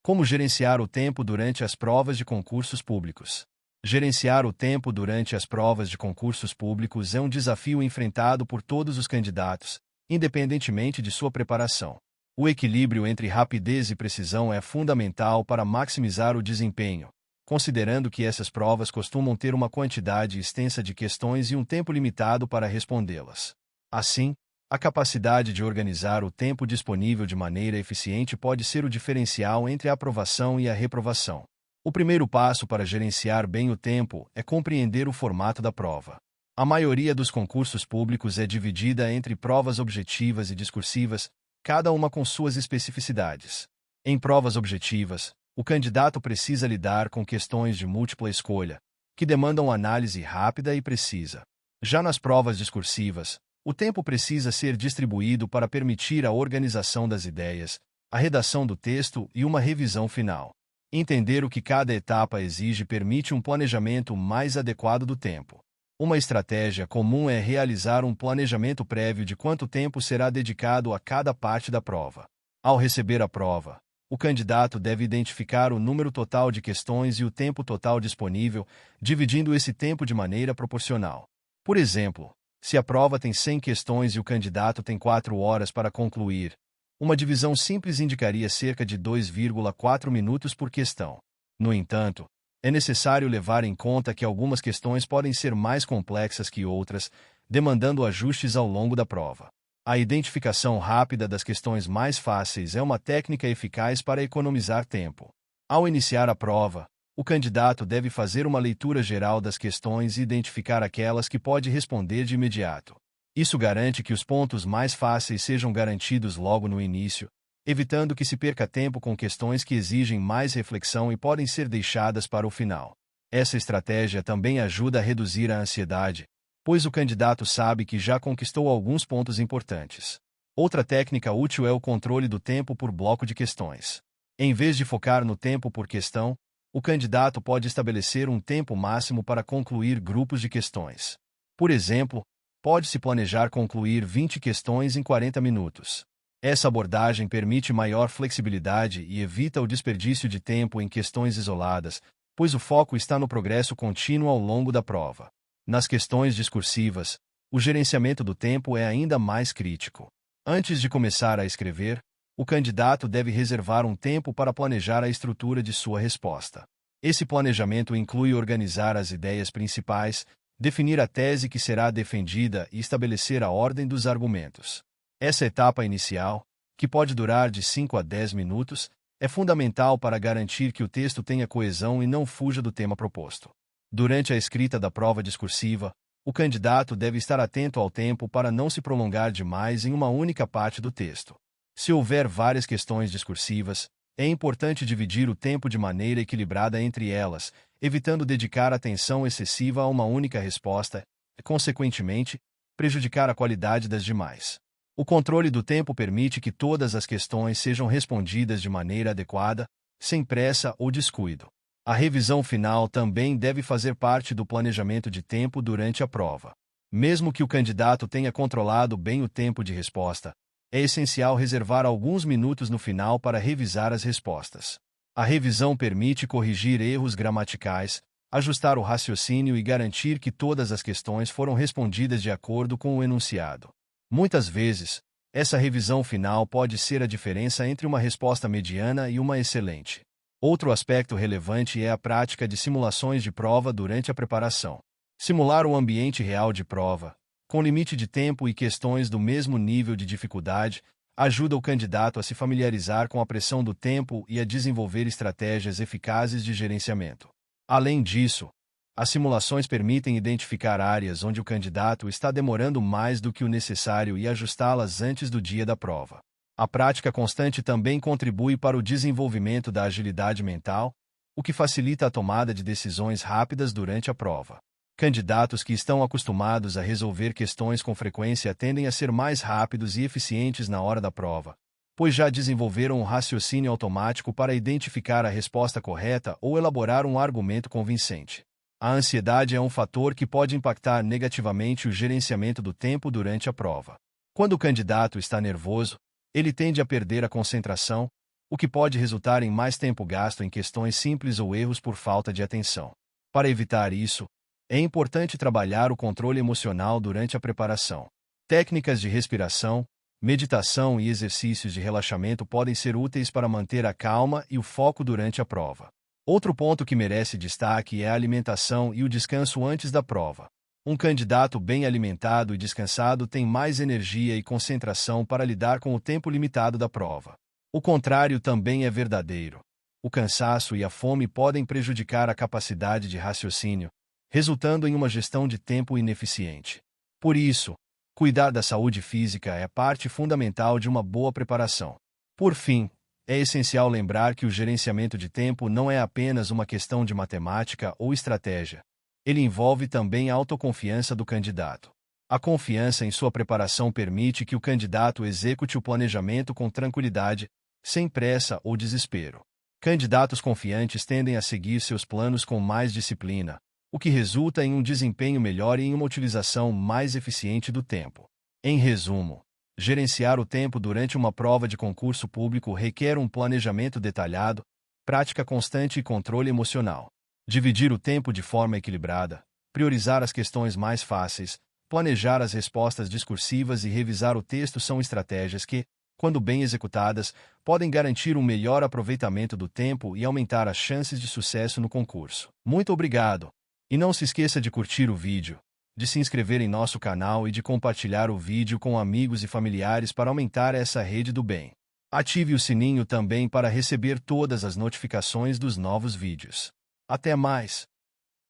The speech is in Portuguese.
Como gerenciar o tempo durante as provas de concursos públicos? Gerenciar o tempo durante as provas de concursos públicos é um desafio enfrentado por todos os candidatos, independentemente de sua preparação. O equilíbrio entre rapidez e precisão é fundamental para maximizar o desempenho, considerando que essas provas costumam ter uma quantidade extensa de questões e um tempo limitado para respondê-las. Assim, a capacidade de organizar o tempo disponível de maneira eficiente pode ser o diferencial entre a aprovação e a reprovação. O primeiro passo para gerenciar bem o tempo é compreender o formato da prova. A maioria dos concursos públicos é dividida entre provas objetivas e discursivas, cada uma com suas especificidades. Em provas objetivas, o candidato precisa lidar com questões de múltipla escolha, que demandam análise rápida e precisa. Já nas provas discursivas, o tempo precisa ser distribuído para permitir a organização das ideias, a redação do texto e uma revisão final. Entender o que cada etapa exige permite um planejamento mais adequado do tempo. Uma estratégia comum é realizar um planejamento prévio de quanto tempo será dedicado a cada parte da prova. Ao receber a prova, o candidato deve identificar o número total de questões e o tempo total disponível, dividindo esse tempo de maneira proporcional. Por exemplo, se a prova tem 100 questões e o candidato tem 4 horas para concluir, uma divisão simples indicaria cerca de 2,4 minutos por questão. No entanto, é necessário levar em conta que algumas questões podem ser mais complexas que outras, demandando ajustes ao longo da prova. A identificação rápida das questões mais fáceis é uma técnica eficaz para economizar tempo. Ao iniciar a prova, o candidato deve fazer uma leitura geral das questões e identificar aquelas que pode responder de imediato. Isso garante que os pontos mais fáceis sejam garantidos logo no início, evitando que se perca tempo com questões que exigem mais reflexão e podem ser deixadas para o final. Essa estratégia também ajuda a reduzir a ansiedade, pois o candidato sabe que já conquistou alguns pontos importantes. Outra técnica útil é o controle do tempo por bloco de questões. Em vez de focar no tempo por questão, o candidato pode estabelecer um tempo máximo para concluir grupos de questões. Por exemplo, pode-se planejar concluir 20 questões em 40 minutos. Essa abordagem permite maior flexibilidade e evita o desperdício de tempo em questões isoladas, pois o foco está no progresso contínuo ao longo da prova. Nas questões discursivas, o gerenciamento do tempo é ainda mais crítico. Antes de começar a escrever, o candidato deve reservar um tempo para planejar a estrutura de sua resposta. Esse planejamento inclui organizar as ideias principais, definir a tese que será defendida e estabelecer a ordem dos argumentos. Essa etapa inicial, que pode durar de 5 a 10 minutos, é fundamental para garantir que o texto tenha coesão e não fuja do tema proposto. Durante a escrita da prova discursiva, o candidato deve estar atento ao tempo para não se prolongar demais em uma única parte do texto. Se houver várias questões discursivas, é importante dividir o tempo de maneira equilibrada entre elas, evitando dedicar atenção excessiva a uma única resposta e, consequentemente, prejudicar a qualidade das demais. O controle do tempo permite que todas as questões sejam respondidas de maneira adequada, sem pressa ou descuido. A revisão final também deve fazer parte do planejamento de tempo durante a prova. Mesmo que o candidato tenha controlado bem o tempo de resposta, é essencial reservar alguns minutos no final para revisar as respostas. A revisão permite corrigir erros gramaticais, ajustar o raciocínio e garantir que todas as questões foram respondidas de acordo com o enunciado. Muitas vezes, essa revisão final pode ser a diferença entre uma resposta mediana e uma excelente. Outro aspecto relevante é a prática de simulações de prova durante a preparação. Simular o ambiente real de prova, com limite de tempo e questões do mesmo nível de dificuldade, ajuda o candidato a se familiarizar com a pressão do tempo e a desenvolver estratégias eficazes de gerenciamento. Além disso, as simulações permitem identificar áreas onde o candidato está demorando mais do que o necessário e ajustá-las antes do dia da prova. A prática constante também contribui para o desenvolvimento da agilidade mental, o que facilita a tomada de decisões rápidas durante a prova. Candidatos que estão acostumados a resolver questões com frequência tendem a ser mais rápidos e eficientes na hora da prova, pois já desenvolveram um raciocínio automático para identificar a resposta correta ou elaborar um argumento convincente. A ansiedade é um fator que pode impactar negativamente o gerenciamento do tempo durante a prova. Quando o candidato está nervoso, ele tende a perder a concentração, o que pode resultar em mais tempo gasto em questões simples ou erros por falta de atenção. Para evitar isso, é importante trabalhar o controle emocional durante a preparação. Técnicas de respiração, meditação e exercícios de relaxamento podem ser úteis para manter a calma e o foco durante a prova. Outro ponto que merece destaque é a alimentação e o descanso antes da prova. Um candidato bem alimentado e descansado tem mais energia e concentração para lidar com o tempo limitado da prova. O contrário também é verdadeiro. O cansaço e a fome podem prejudicar a capacidade de raciocínio, resultando em uma gestão de tempo ineficiente. Por isso, cuidar da saúde física é parte fundamental de uma boa preparação. Por fim, é essencial lembrar que o gerenciamento de tempo não é apenas uma questão de matemática ou estratégia. Ele envolve também a autoconfiança do candidato. A confiança em sua preparação permite que o candidato execute o planejamento com tranquilidade, sem pressa ou desespero. Candidatos confiantes tendem a seguir seus planos com mais disciplina, o que resulta em um desempenho melhor e em uma utilização mais eficiente do tempo. Em resumo, gerenciar o tempo durante uma prova de concurso público requer um planejamento detalhado, prática constante e controle emocional. Dividir o tempo de forma equilibrada, priorizar as questões mais fáceis, planejar as respostas discursivas e revisar o texto são estratégias que, quando bem executadas, podem garantir um melhor aproveitamento do tempo e aumentar as chances de sucesso no concurso. Muito obrigado! E não se esqueça de curtir o vídeo, de se inscrever em nosso canal e de compartilhar o vídeo com amigos e familiares para aumentar essa rede do bem. Ative o sininho também para receber todas as notificações dos novos vídeos. Até mais!